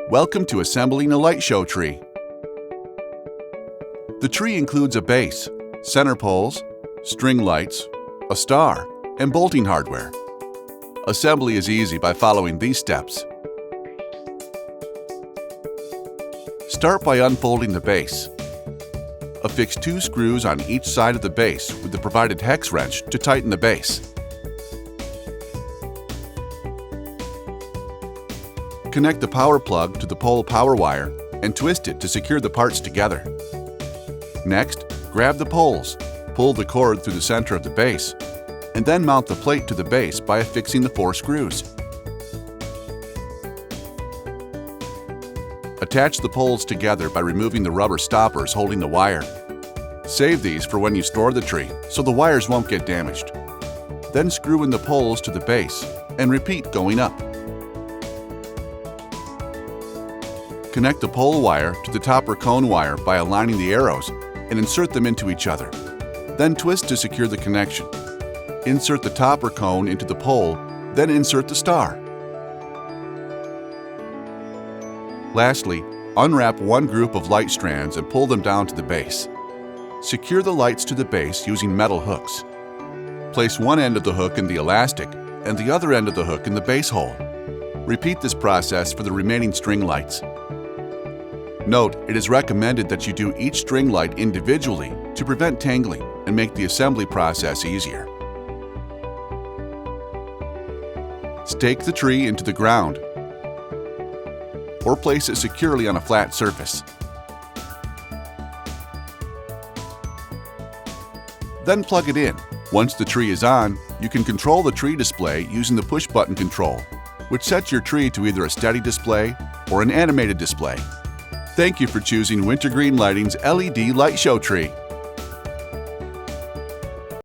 Welcome to assembling a light show tree. The tree includes a base, center poles, string lights, a star, and bolting hardware. Assembly is easy by following these steps. Start by unfolding the base. Affix 2 screws on each side of the base with the provided hex wrench to tighten the base. Connect the power plug to the pole power wire and twist it to secure the parts together. Next, grab the poles, pull the cord through the center of the base, and then mount the plate to the base by affixing the 4 screws. Attach the poles together by removing the rubber stoppers holding the wire. Save these for when you store the tree so the wires won't get damaged. Then screw in the poles to the base and repeat going up. Connect the pole wire to the topper cone wire by aligning the arrows and insert them into each other. Then twist to secure the connection. Insert the topper cone into the pole, then insert the star. Lastly, unwrap one group of light strands and pull them down to the base. Secure the lights to the base using metal hooks. Place one end of the hook in the elastic and the other end of the hook in the base hole. Repeat this process for the remaining string lights. Note, it is recommended that you do each string light individually to prevent tangling and make the assembly process easier. Stake the tree into the ground or place it securely on a flat surface. Then plug it in. Once the tree is on, you can control the tree display using the push button control, which sets your tree to either a steady display or an animated display. Thank you for choosing Wintergreen Lighting's LED Light Show Tree.